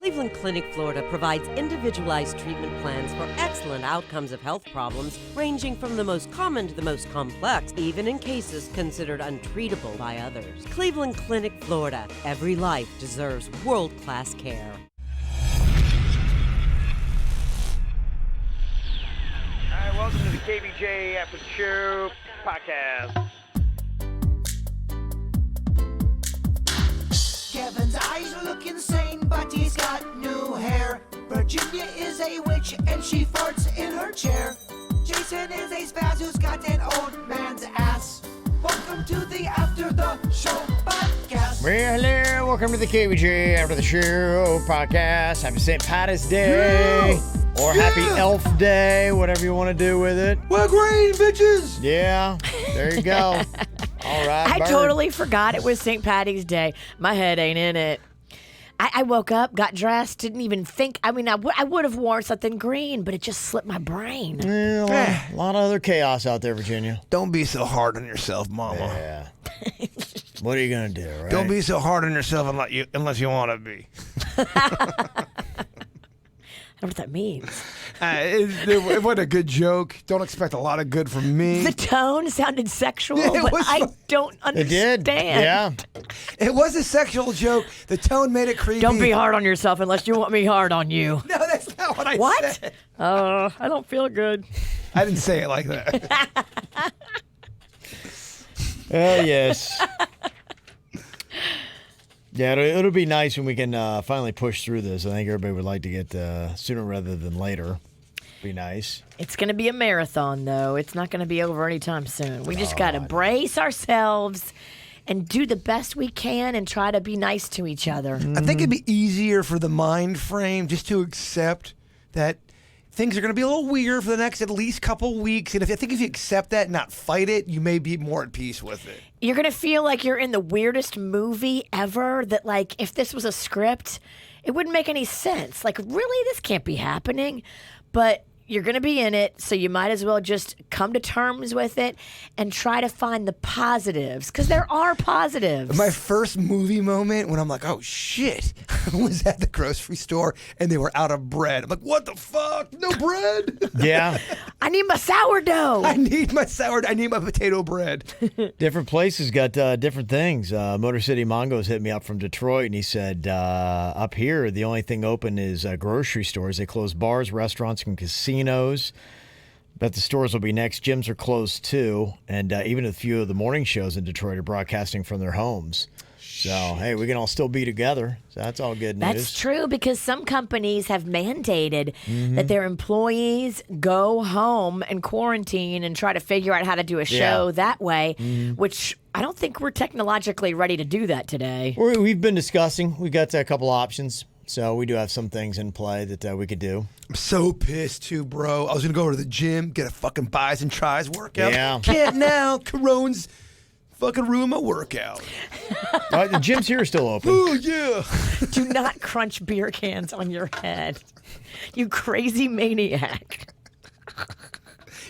Cleveland Clinic, Florida provides individualized treatment plans for excellent outcomes of health problems ranging from the most common to the most complex, even in cases considered untreatable by others. Cleveland Clinic, Florida. Every life deserves world-class care. All right, welcome to the KVJ ATS Podcast. Kevin's eyes look insane, but he's got new hair. Virginia is a witch, and she farts in her chair. Jason is a spaz who's got an old man's ass. Welcome to the After the Show Podcast. Well, hello. Welcome to the KVJ After the Show Podcast. Happy St. Patty's Day. Or Happy Elf Day, whatever you want to do with it. We're green, bitches. Yeah, there you go. All right, I Bird. totally forgot it was St. Patty's Day. My head ain't in it. I woke up, got dressed, didn't even think. I mean, I would have worn something green, but it just slipped my brain. Yeah, a lot of other chaos out there, Virginia. Don't be so hard on yourself, Mama. Yeah. What are you going to do, right? Don't be so hard on yourself unless you want to be. I don't know what that means. It wasn't a good joke. Don't expect a lot of good from me. The tone sounded sexual, Yeah, it but was I fu- don't It understand. did. Yeah. It was a sexual joke. The tone made it creepy. Don't be hard on yourself unless you want me hard on you. No, that's not what I What? said. I don't feel good. I didn't say it like that. Oh, yes. Yeah, it'll be nice when we can finally push through this. I think everybody would like to get sooner rather than later. Be nice. It's going to be a marathon, though. It's not going to be over anytime soon. We just got to brace ourselves and do the best we can and try to be nice to each other. I think it'd be easier for the mind frame just to accept that things are going to be a little weird for the next at least couple weeks. And I think if you accept that and not fight it, you may be more at peace with it. You're going to feel like you're in the weirdest movie ever, that, like, if this was a script, it wouldn't make any sense. Like, really? This can't be happening. But you're going to be in it, so you might as well just come to terms with it and try to find the positives, because there are positives. My first movie moment when I'm like, oh shit, was at the grocery store and they were out of bread. I'm like, what the fuck? No bread? Yeah. I need my sourdough. I need my sourdough. I need my potato bread. Different places got different things. Motor City Mongo's hit me up from Detroit, and he said, up here, the only thing open is grocery stores. They close bars, restaurants, and casinos. Bet the stores will be next. Gyms are closed, too. And even a few of the morning shows in Detroit are broadcasting from their homes. So, hey, we can all still be together. So that's all good news. That's true, because some companies have mandated that their employees go home and quarantine and try to figure out how to do a show that way, which I don't think we're technologically ready to do that today. We've been discussing. We got a couple options. So we do have some things in play that we could do. I'm so pissed too, bro. I was going to go to the gym, get a fucking buys and tries workout. Yeah. Can't now. Corona's fucking ruin my workout. The gyms here are still open. Oh, yeah. Do not crunch beer cans on your head, you crazy maniac.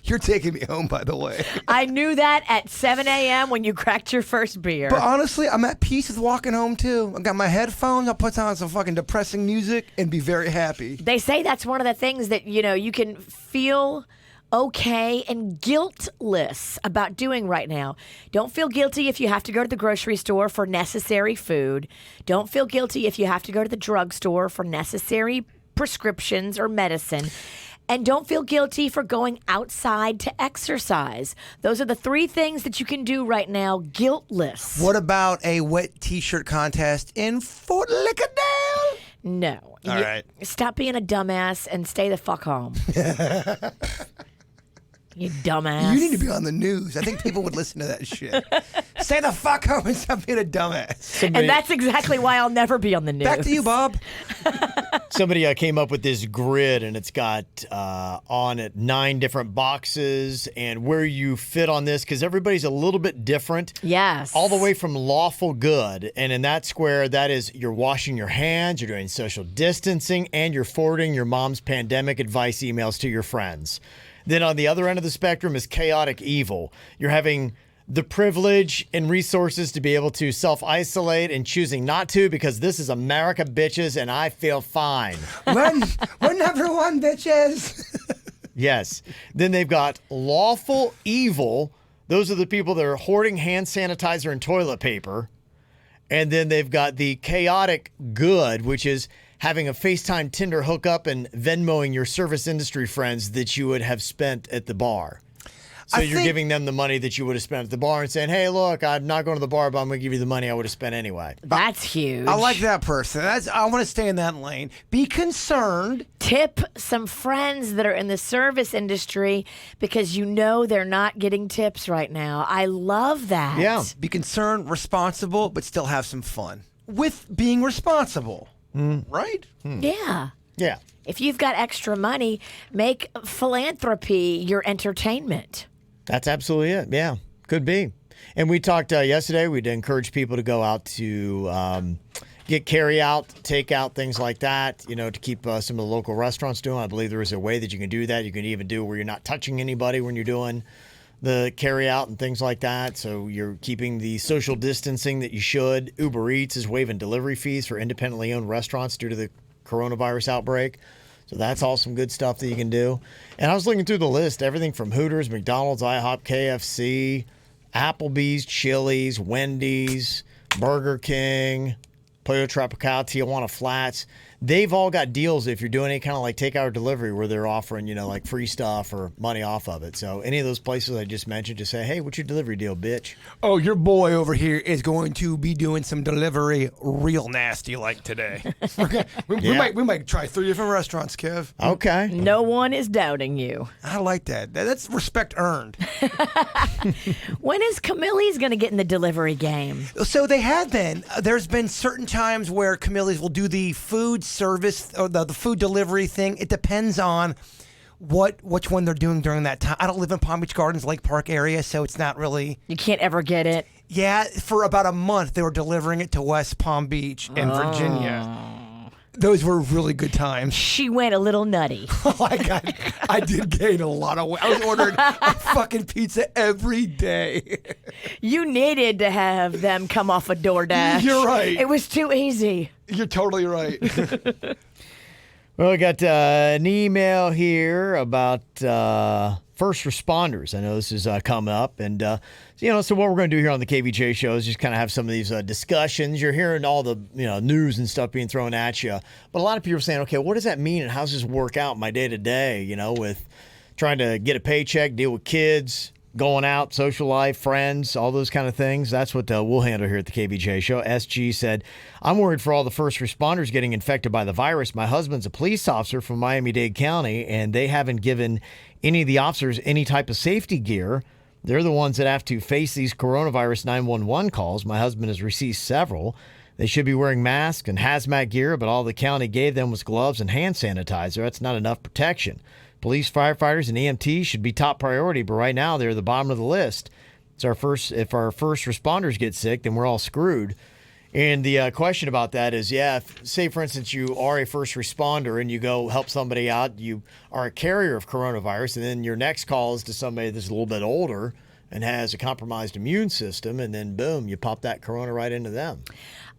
You're taking me home, by the way. I knew that at 7 a.m. when you cracked your first beer. But honestly, I'm at peace with walking home, too. I got my headphones. I'll put on some fucking depressing music and be very happy. They say that's one of the things that, you can feel okay and guiltless about doing right now. Don't feel guilty if you have to go to the grocery store for necessary food. Don't feel guilty if you have to go to the drugstore for necessary prescriptions or medicine. And don't feel guilty for going outside to exercise. Those are the three things that you can do right now, guiltless. What about a wet T-shirt contest in Fort Lauderdale? No. All right. Stop being a dumbass and stay the fuck home. You dumbass. You need to be on the news. I think people would listen to that shit. Stay the fuck home and stop being a dumbass. And that's exactly why I'll never be on the news. Back to you, Bob. Somebody came up with this grid, and it's got on it 9 different boxes and where you fit on this, because everybody's a little bit different. Yes. All the way from lawful good. And in that square, that is you're washing your hands, you're doing social distancing, and you're forwarding your mom's pandemic advice emails to your friends. Then on the other end of the spectrum is chaotic evil. You're having the privilege and resources to be able to self-isolate and choosing not to because this is America, bitches, and I feel fine. We're number one, bitches. Yes. Then they've got lawful evil. Those are the people that are hoarding hand sanitizer and toilet paper. And then they've got the chaotic good, which is having a FaceTime Tinder hookup and Venmoing your service industry friends that you would have spent at the bar. So you're giving them the money that you would have spent at the bar and saying, hey, look, I'm not going to the bar, but I'm going to give you the money I would have spent anyway. That's huge. I like that person. I want to stay in that lane. Be concerned. Tip some friends that are in the service industry because you know they're not getting tips right now. I love that. Yeah. Be concerned, responsible, but still have some fun with being responsible. Right? Yeah. Yeah. If you've got extra money, make philanthropy your entertainment. That's absolutely it. Yeah, could be. And we talked yesterday, we'd encourage people to go out to get carry out, take out, things like that, to keep some of the local restaurants doing. I believe there is a way that you can do that. You can even do it where you're not touching anybody when you're doing the carry out and things like that. So you're keeping the social distancing that you should. Uber Eats is waiving delivery fees for independently owned restaurants due to the coronavirus outbreak. So that's all some good stuff that you can do. And I was looking through the list, everything from Hooters, McDonald's, IHOP, KFC, Applebee's, Chili's, Wendy's, Burger King, Pollo Tropical, Tijuana Flats. They've all got deals if you're doing any kind of like takeout or delivery where they're offering, like free stuff or money off of it. So any of those places I just mentioned, just say, hey, what's your delivery deal, bitch? Oh, your boy over here is going to be doing some delivery real nasty like today. We might try 3 different restaurants, Kev. Okay. No one is doubting you. I like that. That's respect earned. When is Camille's going to get in the delivery game? So they have been. There's been certain times where Camille's will do the food service or the food delivery thing. It depends on which one they're doing during that time. I don't live in Palm Beach Gardens, Lake Park area, so it's not really. You can't ever get it. Yeah, for about a month they were delivering it to West Palm Beach in Virginia. Those were really good times. She went a little nutty. I did gain a lot of weight. I was ordering a fucking pizza every day. You needed to have them come off a DoorDash. You're right. It was too easy. You're totally right. Well, we got an email here about first responders. I know this is coming up. And, so what we're going to do here on the KVJ show is just kind of have some of these discussions. You're hearing all the, news and stuff being thrown at you. But a lot of people are saying, okay, what does that mean and how does this work out in my day-to-day, with trying to get a paycheck, deal with kids, going out, social life, friends, all those kind of things. That's what we'll handle here at the KVJ show. SG said, I'm worried for all the first responders getting infected by the virus. My husband's a police officer from Miami-Dade County, and they haven't given any of the officers any type of safety gear. They're the ones that have to face these coronavirus 911 calls. My husband has received several. They should be wearing masks and hazmat gear, but all the county gave them was gloves and hand sanitizer. That's not enough protection. Police, firefighters, and EMTs should be top priority, but right now they're the bottom of the list. If our first responders get sick, then we're all screwed. And the question about that is, if, say, for instance, you are a first responder and you go help somebody out, you are a carrier of coronavirus, and then your next call is to somebody that's a little bit older and has a compromised immune system, and then, boom, you pop that corona right into them.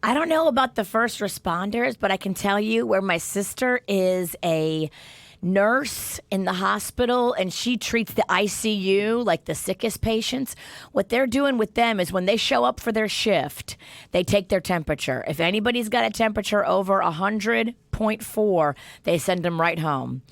I don't know about the first responders, but I can tell you where my sister is a nurse in the hospital and she treats the ICU, like the sickest patients. What they're doing with them is when they show up for their shift, they take their temperature. If anybody's got a temperature over 100.4, they send them right home.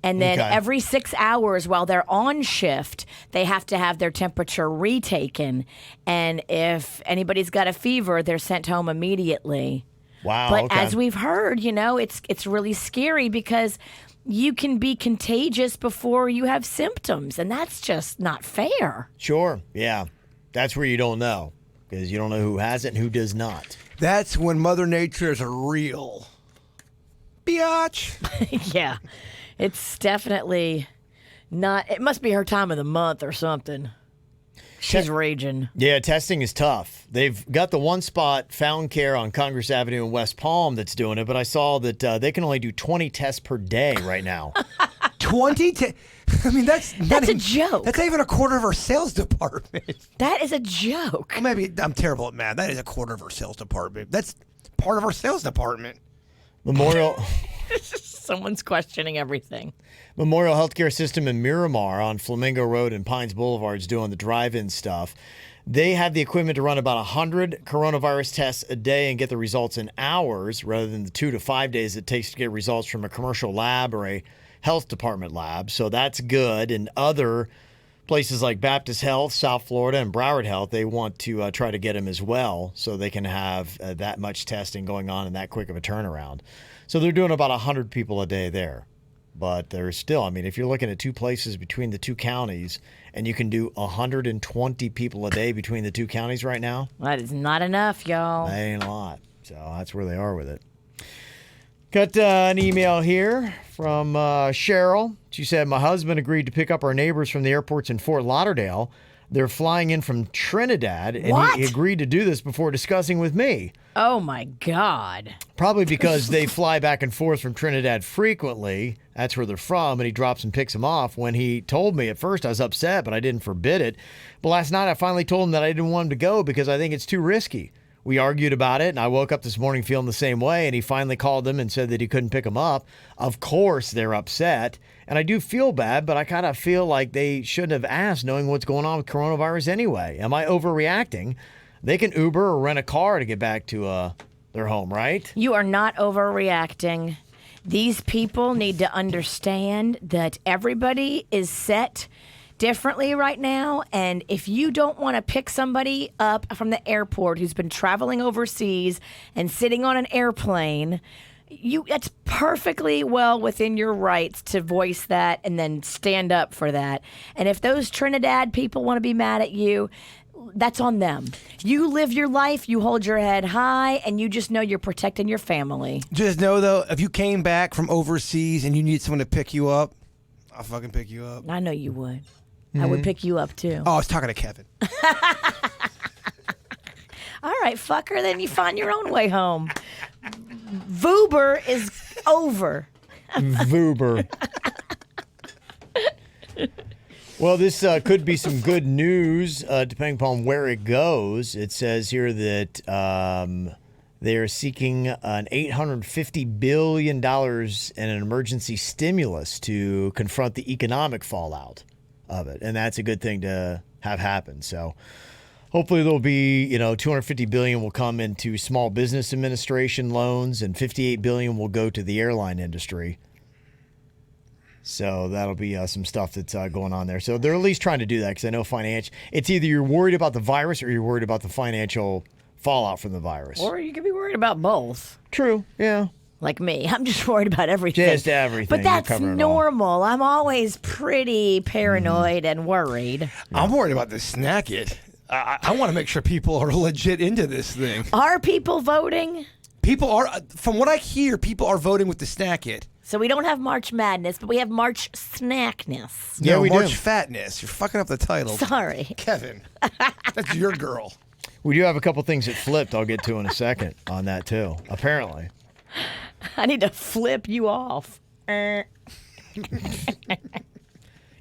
And then every 6 hours while they're on shift, they have to have their temperature retaken. And if anybody's got a fever, they're sent home immediately. Wow. But as we've heard, it's really scary because you can be contagious before you have symptoms, and that's just not fair. Sure. Yeah. That's where you don't know because you don't know who has it and who does not. That's when Mother Nature is a real biatch. Yeah. It's definitely not. It must be her time of the month or something. She's raging. Yeah, testing is tough. They've got the one spot, Fountain Care on Congress Avenue in West Palm, that's doing it, but I saw that they can only do 20 tests per day right now. I mean, that's a joke. That's not even a quarter of our sales department. That is a joke. Well, maybe I'm terrible at math. That is a quarter of our sales department. That's part of our sales department. Memorial Someone's questioning everything. Memorial Healthcare System in Miramar on Flamingo Road and Pines Boulevard is doing the drive-in stuff. They have the equipment to run about 100 coronavirus tests a day and get the results in hours rather than the 2 to 5 days it takes to get results from a commercial lab or a health department lab. So that's good. And other places like Baptist Health, South Florida, and Broward Health, they want to try to get them as well so they can have that much testing going on in that quick of a turnaround. So they're doing about 100 people a day there. But there's still, I mean, if you're looking at two places between the two counties and you can do 120 people a day between the two counties right now. That is not enough, y'all. That ain't a lot. So that's where they are with it. Got an email here from Cheryl. She said, my husband agreed to pick up our neighbors from the airports in Fort Lauderdale. They're flying in from Trinidad, and he agreed to do this before discussing with me. Oh, my God. Probably because they fly back and forth from Trinidad frequently. That's where they're from, and he drops and picks them off. When he told me at first, I was upset, but I didn't forbid it. But last night, I finally told him that I didn't want him to go because I think it's too risky. We argued about it, and I woke up this morning feeling the same way, and he finally called them and said that he couldn't pick them up. Of course, they're upset, and I do feel bad, but I kind of feel like they shouldn't have asked knowing what's going on with coronavirus anyway. Am I overreacting? They can Uber or rent a car to get back to their home, right? You are not overreacting. These people need to understand that everybody is set differently right now, and if you don't want to pick somebody up from the airport who's been traveling overseas and sitting on an airplane, it's perfectly well within your rights to voice that and then stand up for that. And if those Trinidad people want to be mad at you, that's on them. You live your life, you hold your head high, and you just know you're protecting your family. Just know, though, if you came back from overseas and you need someone to pick you up, I'll fucking pick you up. I know you would. I would pick you up, too. Oh, I was talking to Kevin. All right, fucker, then you find your own way home. Vuber is over. Vuber. Well, this could be some good news, depending upon where it goes. It says here that they're seeking an $850 billion in an emergency stimulus to confront the economic fallout of it. And that's a good thing to have happen. So hopefully there'll be, $250 billion will come into Small Business Administration loans and $58 billion will go to the airline industry. So that'll be some stuff that's going on there. So they're at least trying to do that because I know it's either you're worried about the virus or you're worried about the financial fallout from the virus. Or you could be worried about both. True, yeah. Like me. I'm just worried about everything. Just everything. But that's normal. I'm always pretty paranoid and worried. I'm worried about the snack it. I want to make sure people are legit into this thing. Are people voting? People are, from what I hear, people are voting with the snack it. So we don't have March Madness, but we have March Snackness. Yeah, we March do. Fatness. You're fucking up the title. Sorry. Kevin, that's your girl. We do have a couple things that flipped. I'll get to in a second on that too. Apparently. I need to flip you off.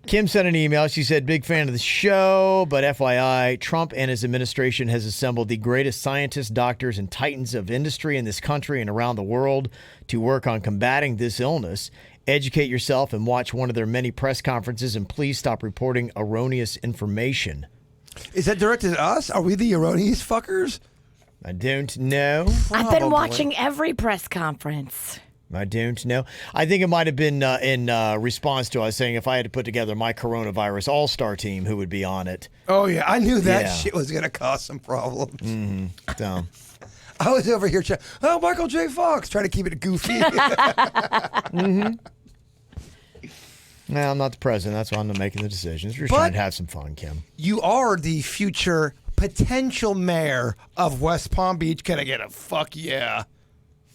Kim sent an email. She said, big fan of the show, but FYI, Trump and his administration has assembled the greatest scientists, doctors, and titans of industry in this country and around the world to work on combating this illness. Educate yourself and watch one of their many press conferences, and please stop reporting erroneous information. Is that directed at us? Are we the erroneous fuckers? I don't know. I've been watching every press conference. I don't know. I think it might have been in response to us saying if I had to put together my coronavirus all-star team, who would be on it. Oh, yeah. I knew that shit was going to cause some problems. Mm-hmm. So. I was over here Michael J. Fox, trying to keep it goofy. Mm-hmm. No, I'm not the president. That's why I'm not making the decisions. We're trying to have some fun, Kim. You are the future potential mayor of West Palm Beach. Can I get a fuck yeah?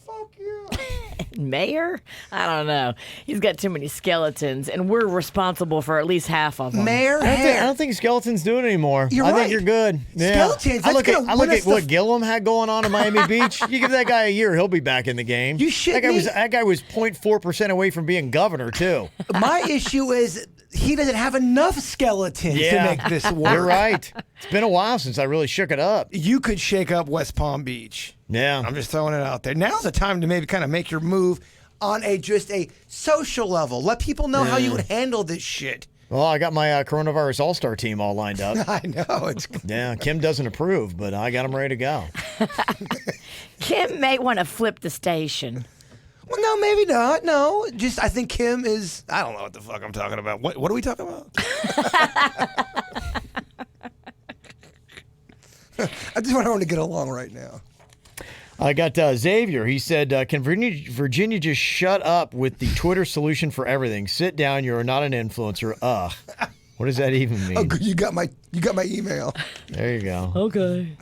Fuck yeah. Mayor? I don't know. He's got too many skeletons, and we're responsible for at least half of them. Mayor I hair. don't think skeletons do it anymore. You're I right. think you're good. Yeah. Skeletons, I that's look gonna at win us what the- Gillum had going on in Miami Beach. You give that guy a year, he'll be back in the game. You shit me? That guy was 0.4% away from being governor too. My issue is he doesn't have enough skeletons to make this work. You're right. It's been a while since I really shook it up. You could shake up West Palm Beach. Yeah. I'm just throwing it out there. Now's the time to maybe kind of make your move on just a social level. Let people know how you would handle this shit. Well, I got my coronavirus all-star team all lined up. I know. Yeah, Kim doesn't approve, but I got them ready to go. Kim may want to flip the station. Well, no, maybe not. No, just I think Kim is. I don't know what the fuck I'm talking about. What are we talking about? I just want everyone to get along right now. I got Xavier. He said, can Virginia just shut up with the Twitter solution for everything? Sit down. You're not an influencer. Ugh. What does that even mean? Oh, good. You got my email. There you go. Okay.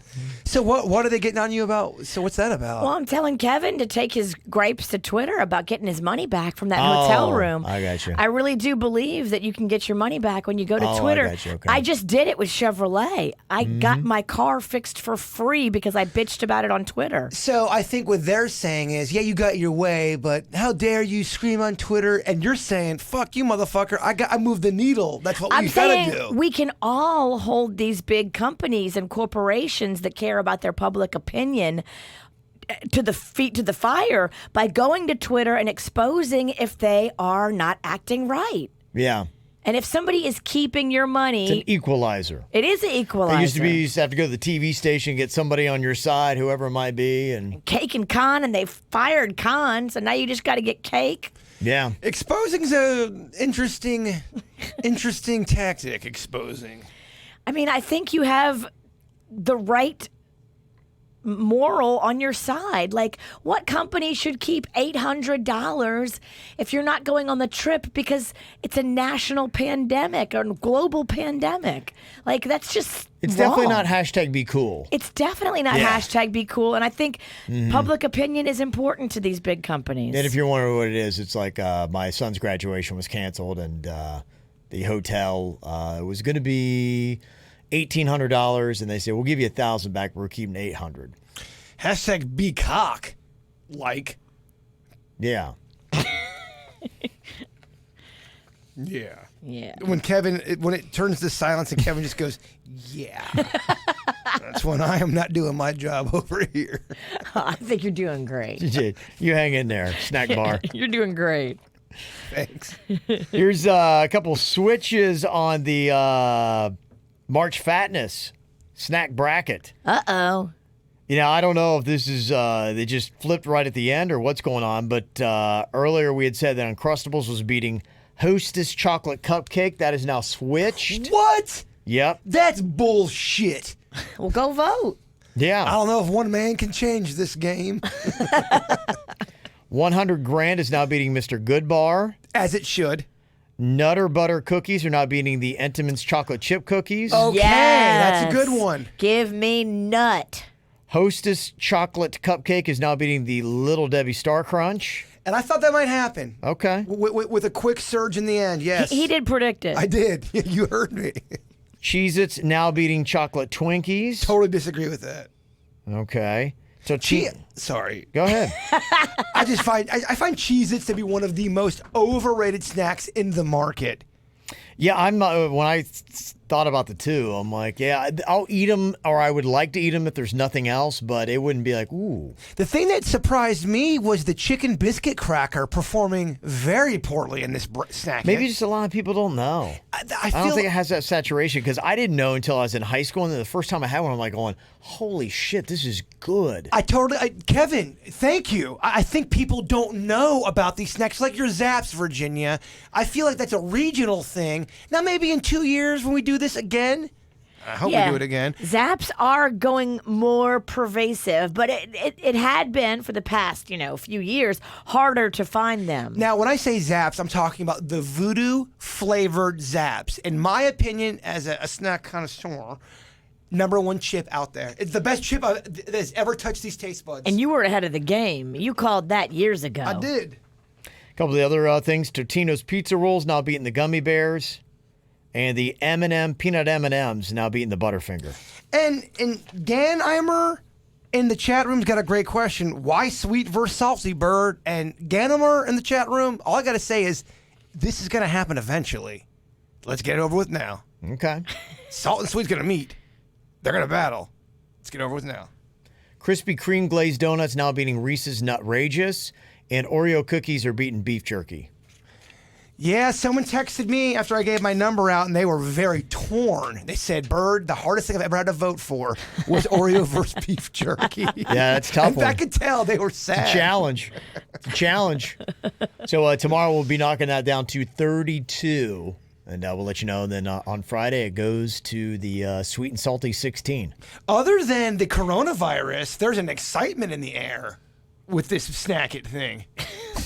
So what are they getting on you about? So what's that about? Well, I'm telling Kevin to take his gripes to Twitter about getting his money back from that hotel room. I got you. I really do believe that you can get your money back when you go to I Twitter. got you. Okay. I just did it with Chevrolet. I got my car fixed for free because I bitched about it on Twitter. So I think what they're saying is, yeah, you got your way, but how dare you scream on Twitter? And you're saying, fuck you, motherfucker. I moved the needle. That's what I'm we gotta saying do. we can all hold these big companies and corporations that care about their public opinion to the feet to the fire by going to Twitter and exposing if they are not acting right. Yeah. And if somebody is keeping your money, It's an equalizer. it is an equalizer. It used to have to go to the TV station, get somebody on your side, whoever it might be, and Cake and Con, and they fired Con, so now you just got to get Cake. yeah. Exposing's a interesting tactic. Exposing. I mean, I think you have the right moral on your side. Like, what company should keep $800 if you're not going on the trip because it's a national pandemic or a global pandemic? Like, that's just It's wrong. definitely not hashtag be cool. It's definitely not Yeah. hashtag be cool. And I think public opinion is important to these big companies. And if you're wondering what it is, it's like my son's graduation was canceled, and the hotel was going to be $1,800, and they said, we'll give you $1,000 back, but we're keeping $800. Hashtag be cock. Like. Yeah. Yeah. Yeah. When it turns to silence and Kevin just goes, yeah. That's when I am not doing my job over here. I think you're doing great. You hang in there, snack bar. You're doing great. Thanks. Here's a couple switches on the March Fatness snack bracket. Uh-oh. You know, I don't know if this is they just flipped right at the end or what's going on, but earlier we had said that Uncrustables was beating Hostess Chocolate Cupcake. That is now switched. What? Yep. That's bullshit. Well, go vote. Yeah. I don't know if one man can change this game. 100 Grand is now beating Mr. Goodbar. As it should. Nutter Butter Cookies are now beating the Entenmann's Chocolate Chip Cookies. Okay, that's a good one. Give me nut. Hostess Chocolate Cupcake is now beating the Little Debbie Star Crunch. And I thought that might happen. Okay. With a quick surge in the end, yes. He did predict it. I did. You heard me. Cheez-Its now beating Chocolate Twinkies. Totally disagree with that. Okay. So Sorry. Go ahead. I find Cheez-Its to be one of the most overrated snacks in the market. Yeah, I'm when I thought about the two, I'm like, yeah, I'll eat them, or I would like to eat them if there's nothing else, but it wouldn't be like, ooh. The thing that surprised me was the chicken biscuit cracker performing very poorly in this snack. Maybe just a lot of people don't know. I don't feel think it has that saturation, because I didn't know until I was in high school, and then the first time I had one, I'm like going, holy shit, this is good. Kevin, thank you. I think people don't know about these snacks, like your Zaps, Virginia. I feel like that's a regional thing. Now, maybe in 2 years when we do this again, I hope we do it again. Zaps are going more pervasive, but it had been for the past, few years, harder to find them. Now, when I say Zaps, I'm talking about the voodoo flavored Zaps. In my opinion, as a snack connoisseur, #1 chip out there. It's the best chip that has ever touched these taste buds. And you were ahead of the game. You called that years ago. I did. A couple of the other things: Totino's Pizza Rolls now beating the Gummy Bears, and the M&M peanut M&Ms now beating the Butterfinger. And Dan Eimer in the chat room's got a great question. Why sweet versus salty, Bird? And Ganymer in the chat room, all I got to say is this is going to happen eventually. Let's get it over with now. Okay. Salt and sweet's going to meet. They're going to battle. Let's get over with now. Krispy Kreme glazed donuts now beating Reese's Nutrageous, and Oreo cookies are beating beef jerky. Yeah, someone texted me after I gave my number out, and they were very torn. They said, Bird, the hardest thing I've ever had to vote for was Oreo versus beef jerky. Yeah, that's a tough one. I could tell they were sad. It's a challenge. It's a challenge. So tomorrow we'll be knocking that down to 32, and we'll let you know. And then on Friday it goes to the sweet and salty 16. Other than the coronavirus, there's an excitement in the air with this snack it thing.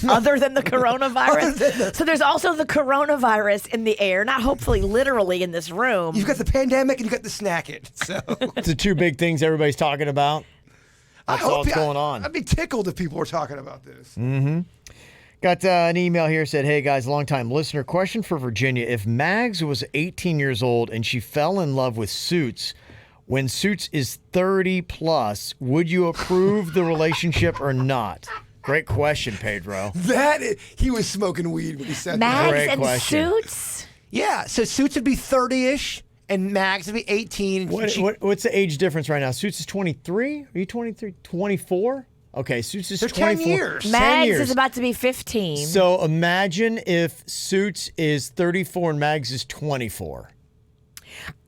Other than the coronavirus? So there's also the coronavirus in the air, not hopefully literally in this room. You've got the pandemic and you've got the snack it. So It's the two big things everybody's talking about. That's all that's going on. I'd be tickled if people were talking about this. Mm-hmm. Got an email here, said, hey guys, long-time listener, question for Virginia. If Mags was 18 years old and she fell in love with Suits, when Suits is 30 plus, would you approve the relationship or not? Great question, Pedro. He was smoking weed when he said Mags that. Great and question. Suits? Yeah, so Suits would be 30-ish and Mags would be 18. What's the age difference right now? Suits is 23? Are you 23? 24? Okay, Suits is 24. 10 years. 10 Mags years. is about to be 15. So imagine if Suits is 34 and Mags is 24.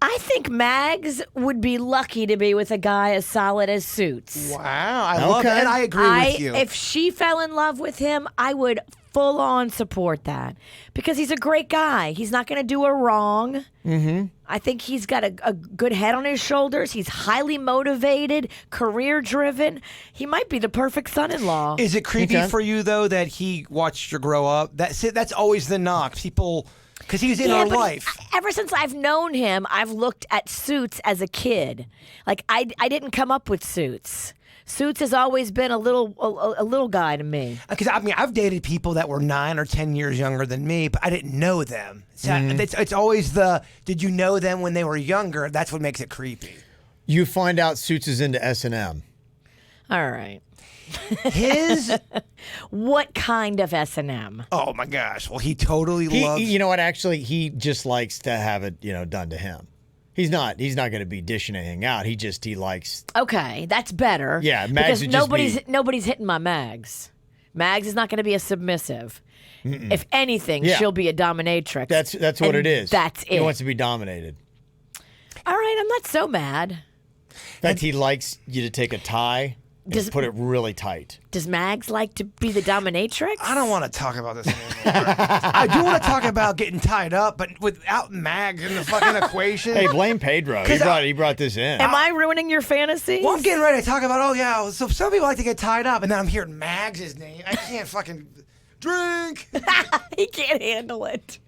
I think Mags would be lucky to be with a guy as solid as Suits. Wow, I love it. And I agree with you. If she fell in love with him, I would full on support that because he's a great guy. He's not going to do her wrong. Mm-hmm. I think he's got a good head on his shoulders. He's highly motivated, career driven. He might be the perfect son-in-law. Is it creepy for you, though, that he watched you grow up? That's always the knock. People... Because he's in our life. Ever since I've known him, I've looked at Suits as a kid. Like I didn't come up with Suits. Suits has always been a little guy to me. Because I mean, I've dated people that were 9 or 10 years younger than me, but I didn't know them. So it's always did you know them when they were younger? That's what makes it creepy. You find out Suits is into S&M. All right. What kind of S&M? Oh my gosh! Well, he totally loves. You know what? Actually, he just likes to have it, done to him. He's not going to be dishing anything out. He likes. Okay, that's better. Yeah, Mags because would nobody's hitting my Mags. Mags is not going to be a submissive. Mm-mm. If anything, she'll be a dominatrix. That's what it is. That's it. He wants to be dominated. All right, I'm not so mad. In fact, he likes you to take a tie. Just put it really tight. Does Mags like to be the dominatrix? I don't want to talk about this anymore. I do want to talk about getting tied up, but without Mags in the fucking equation. Hey, blame Pedro. He brought this in. Am I ruining your fantasy? Well, I'm getting ready to talk about, so some people like to get tied up, and then I'm hearing Mags' name. I can't fucking drink. He can't handle it.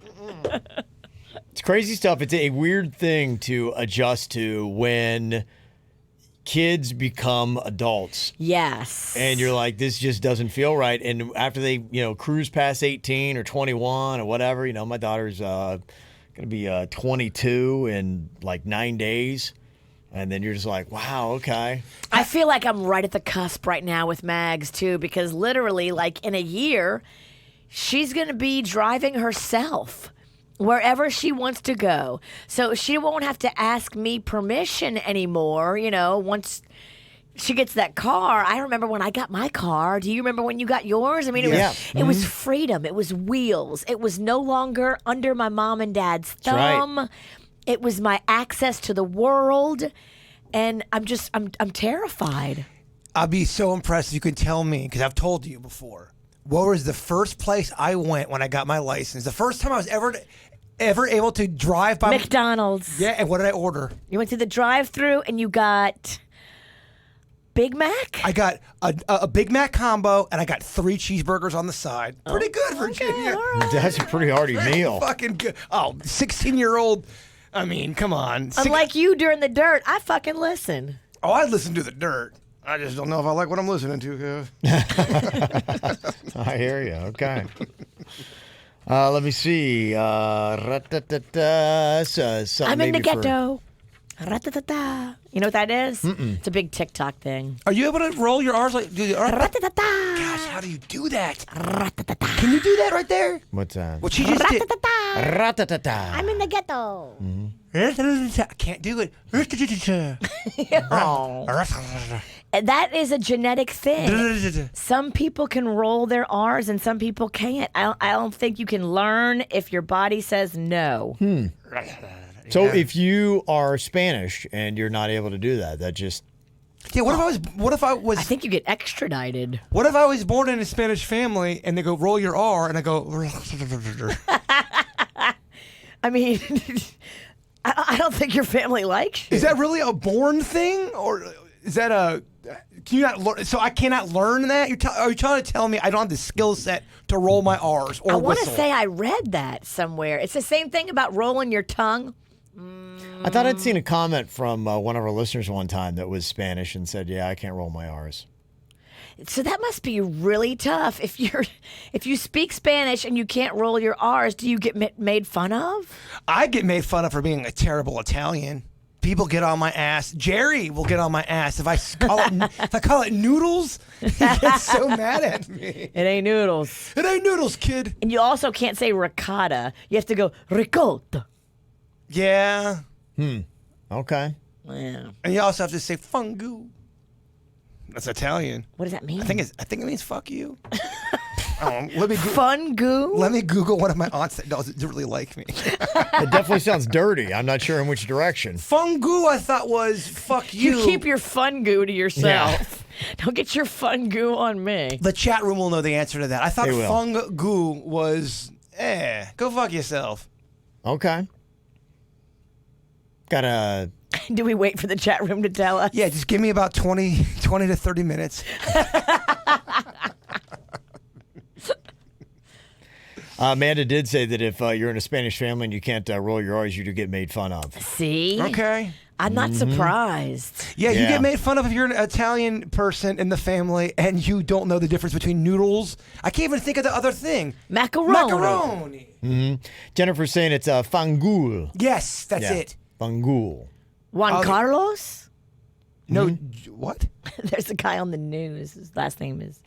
It's crazy stuff. It's a weird thing to adjust to when kids become adults. Yes. And you're like, this just doesn't feel right. And after they, cruise past 18 or 21 or whatever, my daughter's going to be 22 in like 9 days. And then you're just like, wow, okay. I feel like I'm right at the cusp right now with Mags, too, because literally, like in a year, she's going to be driving herself wherever she wants to go. So she won't have to ask me permission anymore, once she gets that car. I remember when I got my car. Do you remember when you got yours? I mean, it was freedom. It was wheels. It was no longer under my mom and dad's thumb. Right. It was my access to the world. And I'm terrified. I'd be so impressed if you could tell me, because I've told you before, what was the first place I went when I got my license? The first time I was ever able to drive by McDonald's. Yeah, and what did I order? You went to the drive-thru and you got Big Mac? I got a Big Mac combo and I got 3 cheeseburgers on the side. Pretty good, Virginia. Okay, all right. That's a pretty hearty meal. Fucking good. Oh, 16-year-old I mean, come on. Unlike you during the dirt, I fucking listen. Oh, I listen to the dirt. I just don't know if I like what I'm listening to. I hear you. Okay. Let me see. I'm in the ghetto. Ra-ta-ta-ta. You know what that is? It's a big TikTok thing. Are you able to roll your R's like? Ra-ta-ta-ta. Gosh, how do you do that? Ra-ta-ta-ta. Can you do that right there? What's that? What she just did. Ra-ta-ta-ta. Ra-ta-ta-ta. I'm in the ghetto. I can't do it. And that is a genetic thing. Some people can roll their R's and some people can't. I don't think you can learn if your body says no. So if you are Spanish and you're not able to do that, that just... Yeah, what if I was I think you get extradited. What if I was born in a Spanish family and they go roll your R and I go I mean, I don't think your family likes you. Is that really a born thing or is that a can you not learn? So I cannot learn that? Are you trying to tell me I don't have the skill set to roll my R's or I want to whistle? say I read that somewhere. It's the same thing about rolling your tongue. I thought I'd seen a comment from one of our listeners one time that was Spanish and said, yeah, I can't roll my R's. So that must be really tough. If you speak Spanish and you can't roll your R's, do you get made fun of? I get made fun of for being a terrible Italian. People get on my ass. Jerry will get on my ass if I call it noodles. He gets so mad at me. It ain't noodles. It ain't noodles, kid. And you also can't say ricotta. You have to go ricotta. Yeah. Okay. Yeah. And you also have to say fungu. That's Italian. What does that mean? I think it means fuck you. Let me Fun goo? Let me Google one of my aunts that doesn't really like me. It definitely sounds dirty. I'm not sure in which direction. Fungu, I thought was fuck you. You keep your fun goo to yourself. Don't get your fun goo on me. The chat room will know the answer to that. I thought They will. fungu was, go fuck yourself. Okay. Gotta... Do we wait for the chat room to tell us? Yeah, just give me about 20 to 30 minutes. Amanda did say that if you're in a Spanish family and you can't roll your R's, you do get made fun of. See? Okay. I'm not surprised. Yeah, you Yeah. get made fun of if you're an Italian person in the family and you don't know the difference between noodles. I can't even think of the other thing. Macaroni. Macaroni. Jennifer's saying it's fangul. Yes, that's Yeah. it. Fangul. Juan Carlos? No, what? There's a guy on the news. His last name is...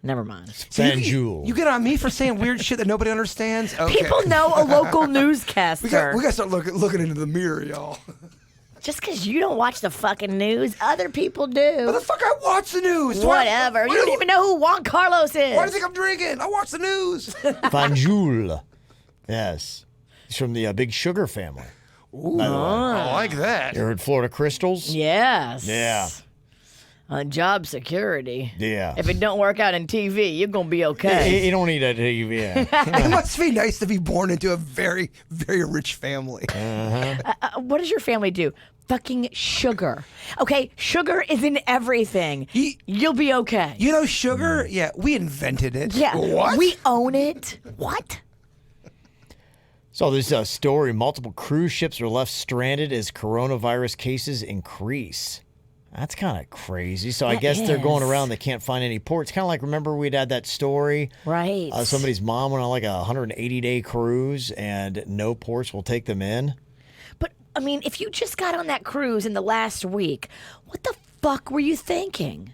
Never mind. Fanjul. You get on me for saying weird shit that nobody understands? Okay. People know a local newscaster. We got to start looking into the mirror, y'all. Just because you don't watch the fucking news, other people do. What the fuck? I watch the news. Whatever. You don't even know who Juan Carlos is. Why do you think I'm drinking? I watch the news. Fanjul. Yes. He's from the Big Sugar family. Ooh, I like that. You heard Florida Crystals? Yes. Yeah. On job security. Yeah. If it don't work out in TV, you're going to be okay. You don't need a TV. Yeah. It must be nice to be born into a very, very rich family. What does your family do? Fucking sugar. Okay, sugar is in everything. You'll be okay. You know, sugar? Yeah, we invented it. Yeah. What? We own it. What? So this story, multiple cruise ships are left stranded as coronavirus cases increase. That's kind of crazy. So I That guess they're going is. around. They can't find any ports. Kind of like, remember we'd had that story? Right. Somebody's mom went on like a 180-day cruise and no ports will take them in. But, I mean, if you just got on that cruise in the last week, what the fuck were you thinking?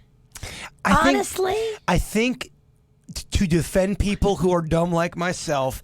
Honestly? I think to defend people who are dumb like myself,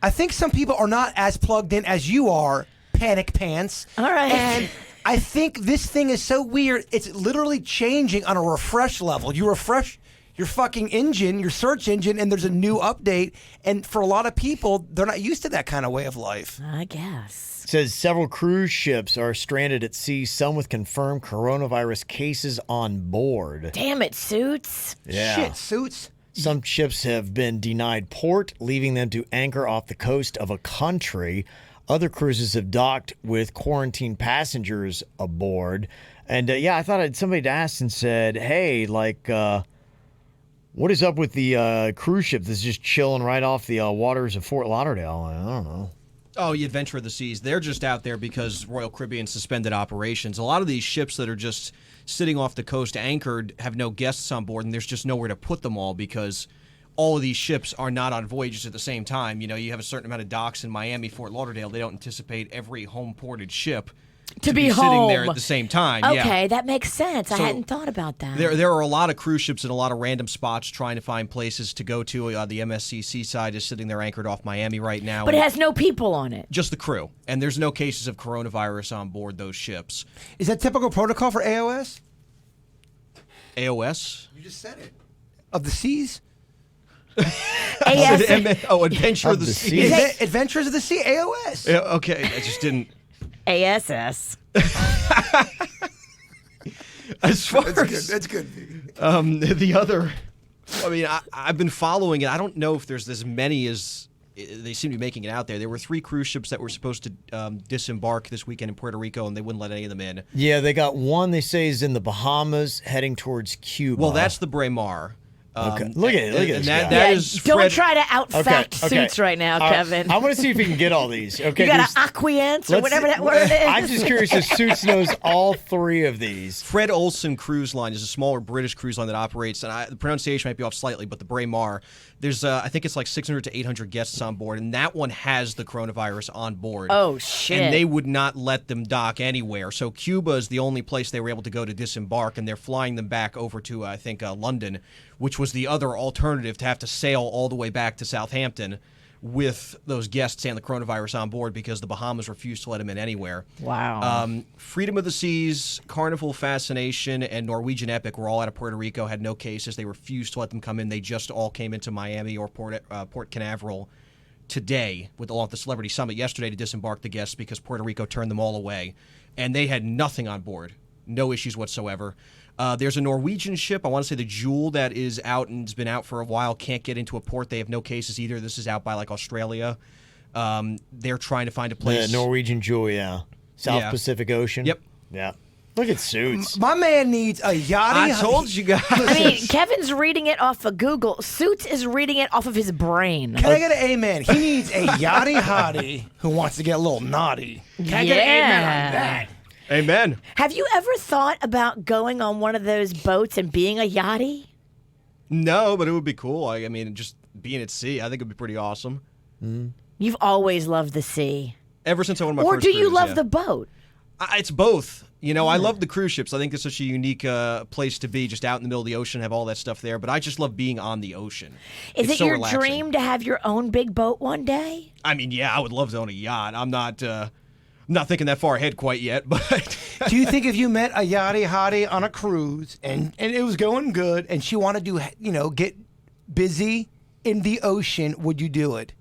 I think some people are not as plugged in as you are, panic pants. All right. And I think this thing is so weird, it's literally changing on a refresh level. You refresh your fucking engine, your search engine, and there's a new update. And for a lot of people, they're not used to that kind of way of life. I guess. It says several cruise ships are stranded at sea, some with confirmed coronavirus cases on board. Damn it, Suits. Yeah. Shit, Suits. Some ships have been denied port, leaving them to anchor off the coast of a country. Other cruises have docked with quarantined passengers aboard. And I thought somebody had asked and said, hey, like, what is up with the cruise ship that's just chilling right off the waters of Fort Lauderdale? I don't know. Oh, the Adventure of the Seas. They're just out there because Royal Caribbean suspended operations. A lot of these ships that are just sitting off the coast anchored have no guests on board, and there's just nowhere to put them all because all of these ships are not on voyages at the same time. You know, you have a certain amount of docks in Miami, Fort Lauderdale. They don't anticipate every home-ported ship to be sitting there at the same time. Okay, that makes sense. I hadn't thought about that. There are a lot of cruise ships in a lot of random spots trying to find places to go to. The MSC Seaside is sitting there anchored off Miami right now. But it has no people on it. Just the crew. And there's no cases of coronavirus on board those ships. Is that typical protocol for AOS? AOS? You just said it. Of the Seas? Adventure of the Seas. Adventures of the Sea, AOS. Yeah, okay, I just didn't. ASS. As far That's good. The other, I mean, I've been following it. I don't know if there's as many as they seem to be making it out there. There were 3 cruise ships that were supposed to disembark this weekend in Puerto Rico, and they wouldn't let any of them in. Yeah, they got one they say is in the Bahamas heading towards Cuba. Well, that's the Braemar. Okay. Look at this guy. That is don't Fred. try to outfact Okay. suits right now, Kevin. I want to see if we can get all these. Okay, you got an acquiesce or whatever that word is. I'm just curious if Suits knows all 3 of these. Fred Olsen Cruise Line is a smaller British cruise line that operates, and the pronunciation might be off slightly, but the Braemar, there's I think it's like 600 to 800 guests on board, and that one has the coronavirus on board. Oh, shit. And they would not let them dock anywhere. So Cuba is the only place they were able to go to disembark, and they're flying them back over to, I think, London, which was the other alternative to have to sail all the way back to Southampton with those guests and the coronavirus on board because the Bahamas refused to let them in anywhere. Wow. Freedom of the Seas, Carnival Fascination, and Norwegian Epic were all out of Puerto Rico, had no cases. They refused to let them come in. They just all came into Miami or Port Canaveral today along with the Celebrity Summit yesterday to disembark the guests because Puerto Rico turned them all away. And they had nothing on board. No issues whatsoever. There's a Norwegian ship, I want to say the Jewel, that is out and has been out for a while, can't get into a port. They have no cases either. This is out by like Australia. They're trying to find a place. The Norwegian Jewel, yeah. South Pacific Ocean. Yep. Yeah. Look at Suits. My man needs a yachty. I told you guys. I mean, Kevin's reading it off of Google. Suits is reading it off of his brain. Can I get an amen? He needs a yachty hottie who wants to get a little naughty. Can I get an amen on that? Amen. Have you ever thought about going on one of those boats and being a yachty? No, but it would be cool. I mean, just being at sea, I think it would be pretty awesome. You've always loved the sea. Ever since I went on my Or first do you cruise, love yeah. the boat? It's both. You know, I love the cruise ships. I think it's such a unique place to be, just out in the middle of the ocean, have all that stuff there. But I just love being on the ocean. Is It's it so your relaxing. dream to have your own big boat one day? I mean, yeah, I would love to own a yacht. I'm not thinking that far ahead quite yet, but Do you think if you met a yachty hottie on a cruise and it was going good and she wanted to, get busy in the ocean, would you do it?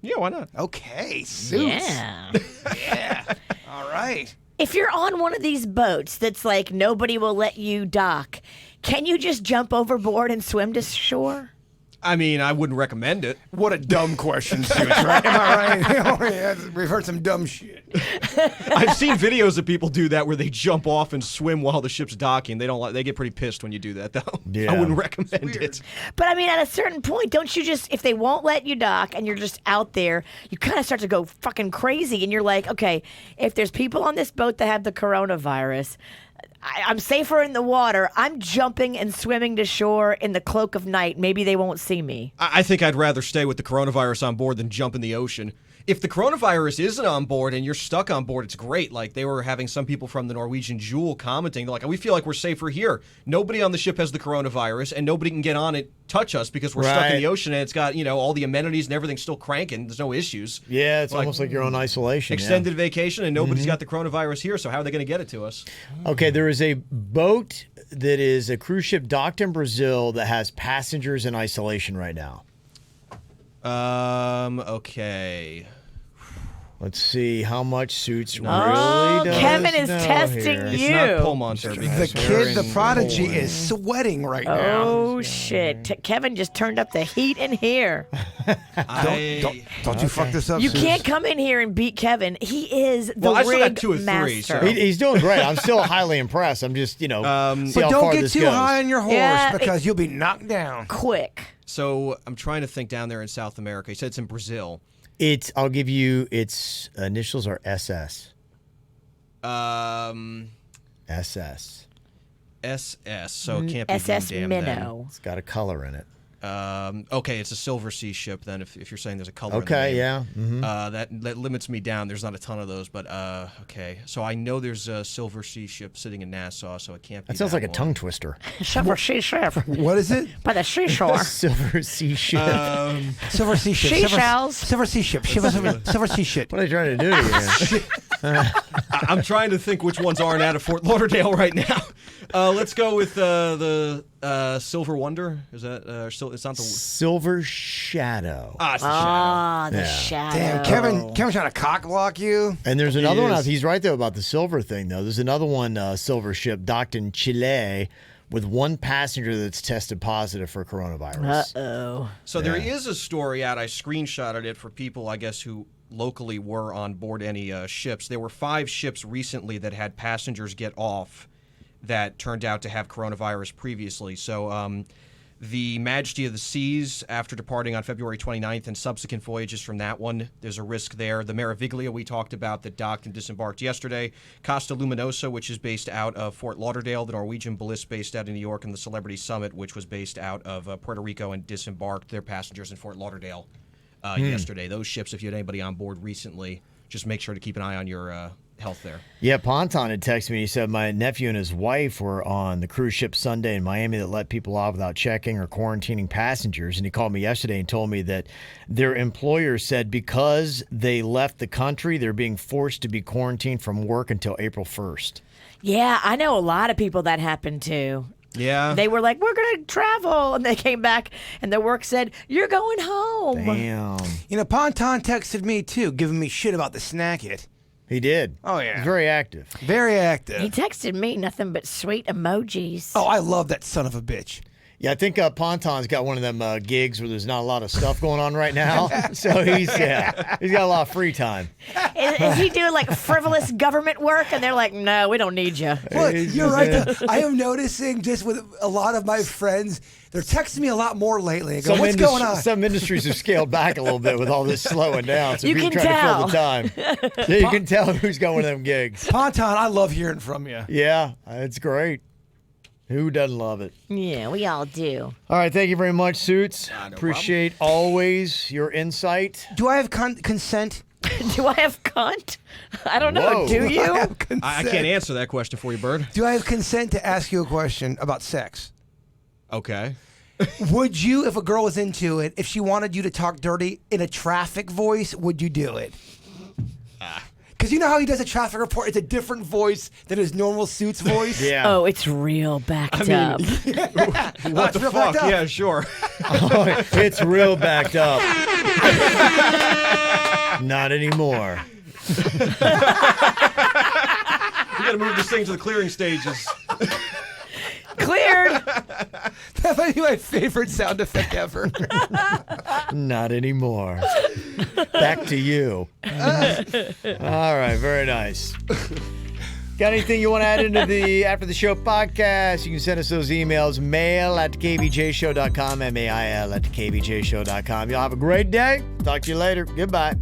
yeah, why not? Okay, Suits. Yeah. Yeah. All right. If you're on one of these boats that's like nobody will let you dock, can you just jump overboard and swim to shore? I mean, I wouldn't recommend it. What a dumb question, Suits, right? Am I right? We've heard some dumb shit. I've seen videos of people do that where they jump off and swim while the ship's docking. They get pretty pissed when you do that, though. Yeah. I wouldn't recommend it. But I mean, at a certain point, don't you just, if they won't let you dock and you're just out there, you kind of start to go fucking crazy and you're like, okay, if there's people on this boat that have the coronavirus, I'm safer in the water. I'm jumping and swimming to shore in the cloak of night. Maybe they won't see me. I think I'd rather stay with the coronavirus on board than jump in the ocean. If the coronavirus isn't on board and you're stuck on board, it's great. Like, they were having some people from the Norwegian Jewel commenting. They're like, we feel like we're safer here. Nobody on the ship has the coronavirus, and nobody can get on it, touch us, because we're stuck in the ocean, and it's got, all the amenities and everything's still cranking. There's no issues. Yeah, it's almost like you're on isolation. Extended vacation, and nobody's got the coronavirus here, so how are they going to get it to us? Okay, there is a boat that is a cruise ship docked in Brazil that has passengers in isolation right now. Okay. Let's see how much Suits really Oh, does Kevin is know testing here. It's you. not Pullmonster. The because kid, the prodigy, is sweating right now. Oh, shit. Kevin just turned up the heat in here. Don't you fuck this up, You Suits. can't come in here and beat Kevin. He is the I still got rig 2 of 3, master. so- He's doing great. I'm still highly impressed. I'm just, see But how don't far get this too goes. high on your horse Yeah, because you'll be knocked down. Quick. So I'm trying to think down there in South America. He said it's in Brazil. I'll give you, its initials are SS. SS. SS, so it can't be SS Gundam Minnow. It's got a color in it. Okay, it's a Silver Sea ship then. If you're saying there's a color. Okay, in the yeah. name. That limits me down. There's not a ton of those, but okay. So I know there's a Silver Sea ship sitting in Nassau, so it can't be. That sounds like a one. tongue twister. Silver Sea Ship What is it? by the seashore. Silver Sea ship. Silver Sea Ship. Seashells. Silver Sea Ship. Silver Sea Ship. What are they trying to do to you? I'm trying to think which ones aren't out of Fort Lauderdale right now. Let's go with the Silver Wonder. Is that it's not the Silver Shadow. it's the The shadow. Damn, Kevin's trying to cock block you. And there's another one. is. He's right there about the silver thing, though. There's another one, silver ship docked in Chile with one passenger that's tested positive for coronavirus. Uh-oh. So there is a story out. I screenshotted it for people, I guess, who locally were on board any ships. There were 5 ships recently that had passengers get off that turned out to have coronavirus previously. So the Majesty of the Seas, after departing on February 29th, and subsequent voyages from that one, there's a risk there. The Meraviglia we talked about that docked and disembarked yesterday. Costa Luminosa, which is based out of Fort Lauderdale. The Norwegian Bliss based out of New York. And the Celebrity Summit, which was based out of Puerto Rico and disembarked their passengers in Fort Lauderdale yesterday. Those ships, if you had anybody on board recently, just make sure to keep an eye on your health there. Yeah, Ponton had texted me. He said my nephew and his wife were on the cruise ship Sunday in Miami that let people off without checking or quarantining passengers. And he called me yesterday and told me that their employer said because they left the country, they're being forced to be quarantined from work until April 1st. Yeah, I know a lot of people that happened to. Yeah. They were like, we're going to travel. And they came back and their work said, you're going home. Damn. You know, Ponton texted me too, giving me shit about the snack it. He did. Oh, yeah. He's very active. Very active. He texted me nothing but sweet emojis. Oh, I love that son of a bitch. Yeah, I think Ponton's got one of them gigs where there's not a lot of stuff going on right now. So he's got a lot of free time. Is he doing like frivolous government work? And they're like, no, we don't need you. Well, you're right. I am noticing just with a lot of my friends, they're texting me a lot more lately. I go, what's going on? Some industries have scaled back a little bit with all this slowing down. So You people can trying to fill tell. the time. Yeah, you can tell who's going to them gigs. Ponton, I love hearing from you. Yeah, it's great. Who doesn't love it? Yeah, we all do. All right, thank you very much, Suits. Appreciate always your insight. Do I have consent? Do I have cunt? I don't know. Whoa. Do you? I can't answer that question for you, Bird. Do I have consent to ask you a question about sex? Okay. Would you, if a girl was into it, if she wanted you to talk dirty in a traffic voice, would you do it? Because you know how he does a traffic report? It's a different voice than his normal Suits voice. Yeah. Oh, it's real backed up. What the real fuck? backed up. Yeah, sure. Oh, it's real backed up. Not anymore. We got to move this thing to the clearing stages. Cleared. That might be my favorite sound effect ever. Not anymore. Back to you. All right, very nice. Got anything you want to add into the After the Show podcast? You can send us those emails, mail@kvjshow.com, mail@kvjshow.com. Y'all have a great day. Talk to you later. Goodbye.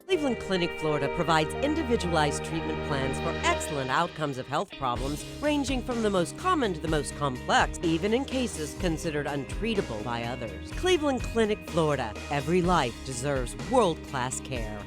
Cleveland Clinic, Florida provides individualized treatment plans for excellent outcomes of health problems ranging from the most common to the most complex, even in cases considered untreatable by others. Cleveland Clinic, Florida. Every life deserves world-class care.